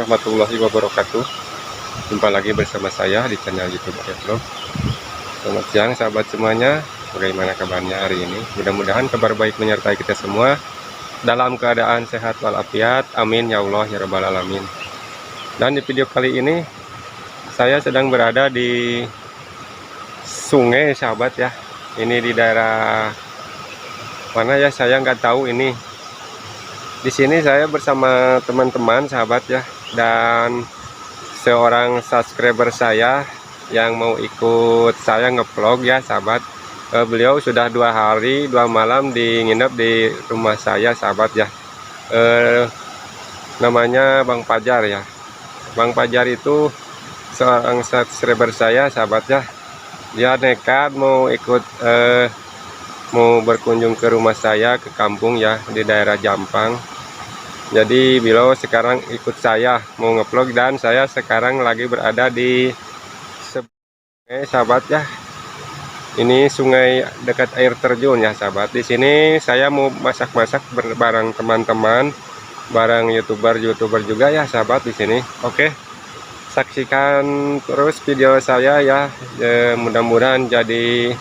warahmatullahi wabarakatuh. Jumpa lagi bersama saya di channel YouTube Vlog. Selamat siang sahabat semuanya. Bagaimana kabarnya hari ini? Mudah-mudahan kabar baik menyertai kita semua dalam keadaan sehat walafiat. Amin ya Allah ya rabbal alamin. Dan di video kali ini saya sedang berada di sungai sahabat ya. Ini di daerah mana ya, saya nggak tahu ini. Di sini saya bersama teman-teman sahabat ya, dan seorang subscriber saya yang mau ikut saya ngevlog ya sahabat. Beliau sudah 2 hari 2 malam nginep di rumah saya sahabat ya. Namanya Bang Pajar ya. Bang Pajar itu seorang subscriber saya sahabat ya. Dia nekat mau ikut mau berkunjung ke rumah saya ke kampung ya, di daerah Jampang. Jadi beliau sekarang ikut saya mau ngevlog, dan saya sekarang lagi berada di sungai sahabat ya. Ini sungai dekat air terjun ya sahabat. Di sini saya mau masak-masak bareng teman-teman, bareng youtuber juga ya sahabat di sini. Oke, saksikan terus video saya ya. Mudah-mudahan jadi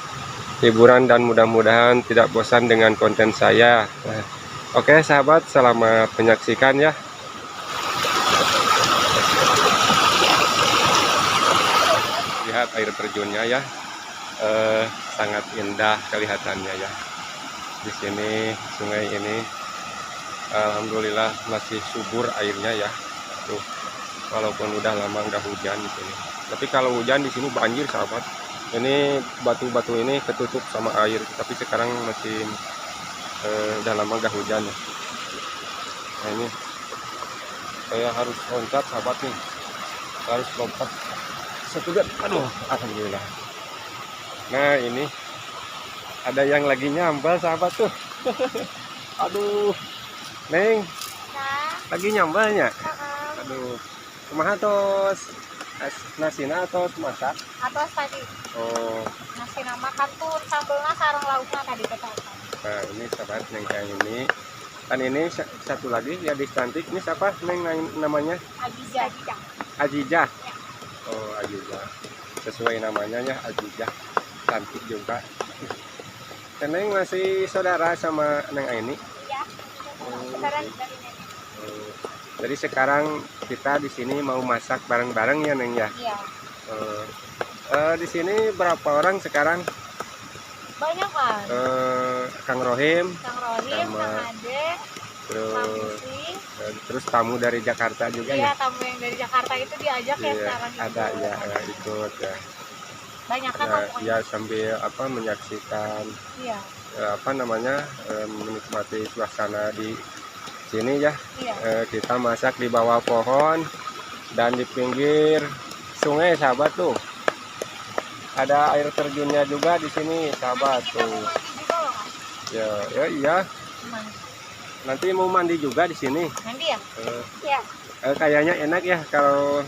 hiburan dan mudah-mudahan tidak bosan dengan konten saya. Oke sahabat, selamat menyaksikan ya. Lihat air terjunnya ya, sangat indah kelihatannya ya. Di sini sungai ini alhamdulillah masih subur airnya ya. Tuh, walaupun udah lama nggak hujan di sini. Tapi kalau hujan di sini banjir sahabat. Ini batu-batu ini ketutup sama air, tapi sekarang masih udah lama gak hujan ya. Nah ini saya harus loncat sahabat nih, harus lompat setugat. Aduh, alhamdulillah. Nah ini ada yang lagi nyambal sahabat tuh. Aduh, Neng lagi nyambalnya. Aduh, kumaha tos? Nasina atau masak? Atau tadi. Oh. Nasina makan tuh sambelnya sarang lauknya tadi ketemu. Nah ini sahabat Neng kayak ini. Kan ini satu lagi ya di cantik. Ini siapa Neng namanya? Ajijah. Ajijah. Ya. Oh Ajijah. Sesuai namanya ya Ajijah. Cantik juga. Dan Neng masih saudara sama Neng Aini? Iya. Saudara dari nenek. Jadi sekarang kita di sini mau masak bareng-bareng ya Neng ya. Iya. Di sini berapa orang sekarang? Banyak kan. Kang Rohim, sama Kang Ade, terus tamu dari Jakarta juga ya. Iya, tamu yang dari Jakarta itu diajak ya sekarang. Ada ya, ikut ya. Banyak kan ya, sambil menyaksikan. Iya. Menikmati suasana di sini ya. Iya. Kita masak di bawah pohon dan di pinggir sungai sahabat tuh. Ada air terjunnya juga di sini sahabat tuh. Ya iya. Nanti mau mandi juga di sini. Mandi ya? Iya. Kayaknya enak ya kalau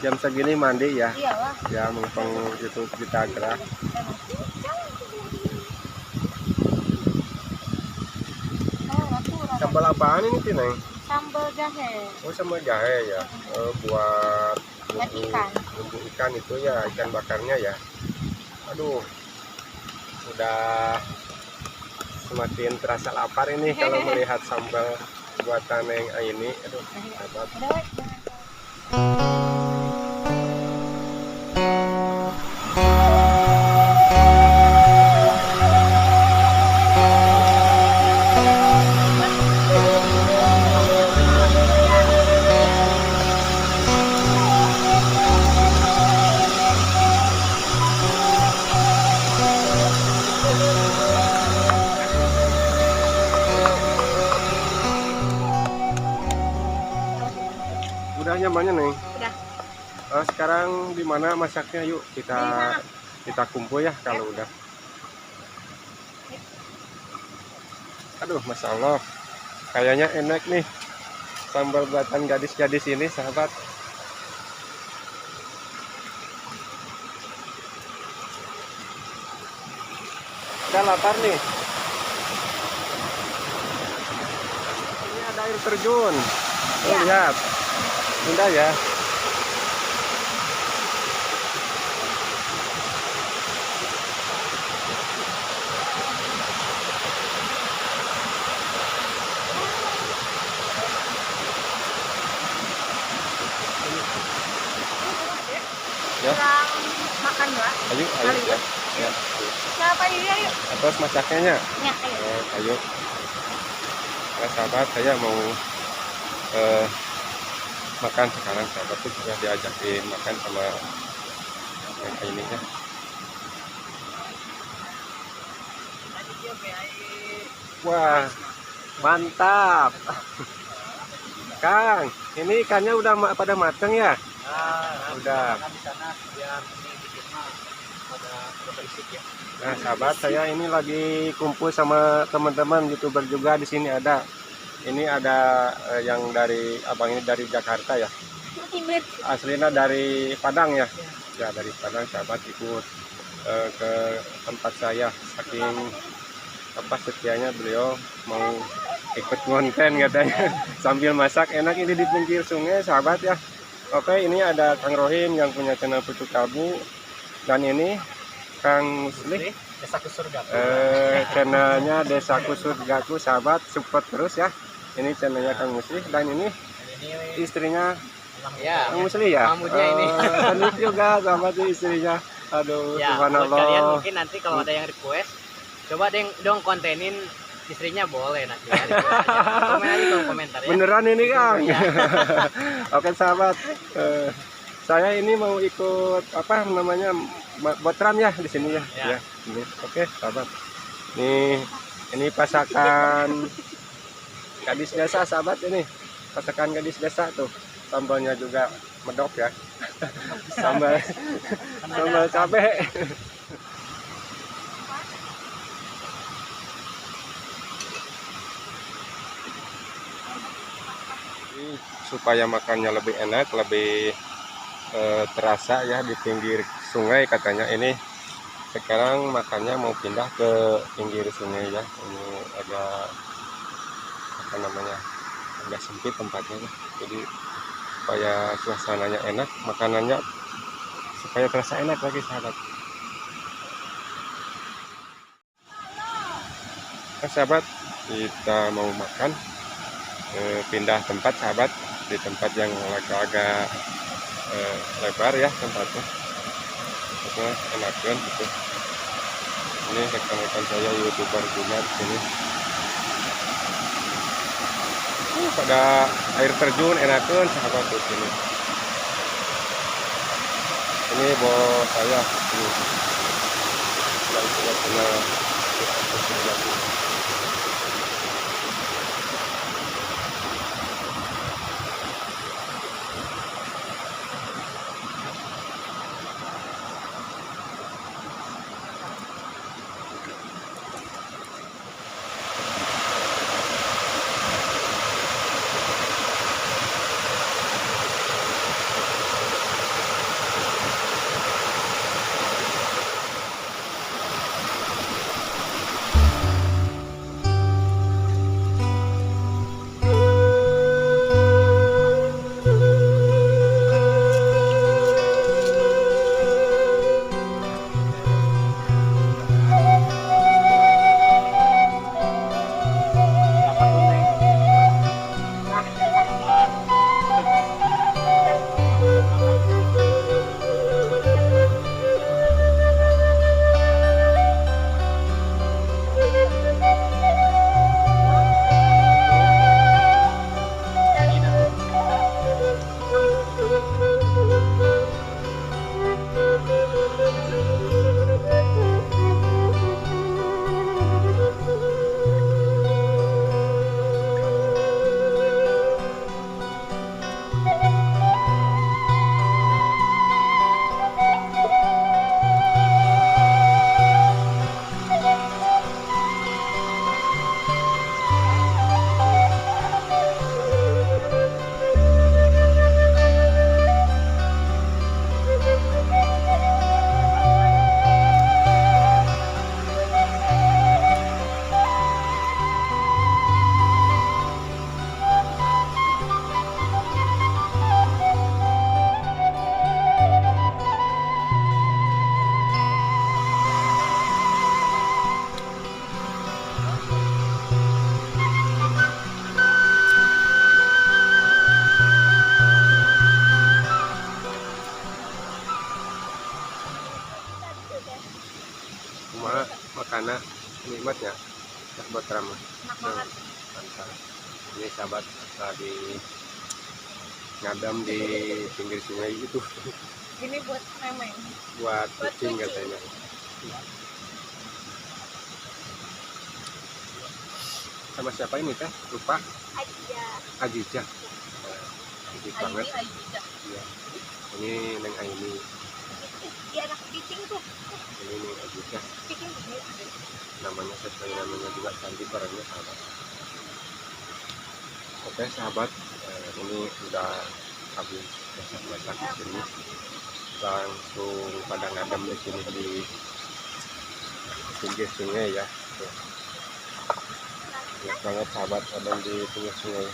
jam segini mandi ya. Iyalah. Ya mumpung itu kita gerak. Sambal apaan ini sih Neng? Sambal jahe. Oh sambal jahe ya. Buat bumbu ikan itu ya, ikan bakarnya ya. Aduh, sudah semakin terasa lapar ini kalau melihat sambal buatan Neng Aini. Aduh, hebat. Udah nyamannya Neng? Udah. Sekarang di mana masaknya? Yuk kita kumpul ya kalau udah. Aduh, masya Allah, kayaknya enak nih sambal buatan gadis-gadis ini sahabat. Udah lapar nih. Ini ada air terjun. Ya. Lihat. indah ya. Ya. Kurang makan lah. Ayo, ayo ya. Ya. Siapa ini ayo? Atas masaknya. Ya, ayo. Ayo. Nah, sahabat, saya mau eh, makan sekarang. Sahabat tuh sudah diajakin makan sama yang ini ya. Wah, mantap. Kang, ini ikannya udah pada mateng ya? Udah. Nah, sahabat, saya ini lagi kumpul sama teman-teman YouTuber juga di sini ada. Ini ada yang dari abang ini dari Jakarta ya. Aslinya dari Padang ya. Ya, dari Padang. Sahabat ikut ke tempat saya, saking apa setianya beliau mau ikut konten katanya. Sambil masak enak ini di pinggir sungai sahabat ya. Oke, ini ada Kang Rohim yang punya channel Pucuk Kalbu, dan ini Kang Musli Desaku Surgaku. channelnya Desaku Surgaku. Sahabat, support terus ya. Ini channelnya Kang Musli, dan ini istrinya Ya, Kang Musli ya. Mahmudnya ini. Cantik juga sahabat istrinya. Aduh, Ya, buat kalian subhanallah. mungkin nanti kalau ada yang request, coba dong kontenin istrinya boleh nanti ya. Komen aja di komentar ya. Beneran ini Kang. Ya. Oke sahabat, saya ini mau ikut apa namanya botram ya di sini ya. Ya. Ya, ini. Oke sahabat. Nih, ini pasakan gadis desa sahabat ini. Pasakan gadis desa tuh. Sambalnya juga medok ya. Sambal cabe. Supaya makannya lebih enak, lebih terasa ya di pinggir sungai katanya. Ini sekarang makannya mau pindah ke pinggir sungai ya. Ini agak apa namanya, agak sempit tempatnya ya. Jadi supaya suasananya enak, makanannya supaya terasa enak lagi sahabat. Nah, sahabat, kita mau makan, pindah tempat sahabat, di tempat yang agak-agak lebar ya tempatnya. Maksudnya enak kan gitu. Ini rekan-rekan saya YouTuber juga di sini. Pada air terjun enakan sahabat di sini. Ini bos saya ini yang sudah kenal. Cuma makanan nikmatnya sahabat ramah. Enak banget. Mantap. Ini sahabat tadi ngadam di pinggir sungai itu Ini buat memeng. buat Buat kucing kucing. katanya. Sama siapa ini teh? Lupa. Aja. Ajijah. Ajib banget. Aja. Iya. Ini Neng Aini. Dia anak kucing tuh. Ini Neng Ajijah. Kucing gede. Namanya sesuai namanya juga cantik orangnya sahabat. Oke sahabat, ini udah habis masak-masak di sini. Langsung pada ngadem di sini di pinggir sungai ya. Tuh. Enak banget sahabat ngadem di pinggir sungai.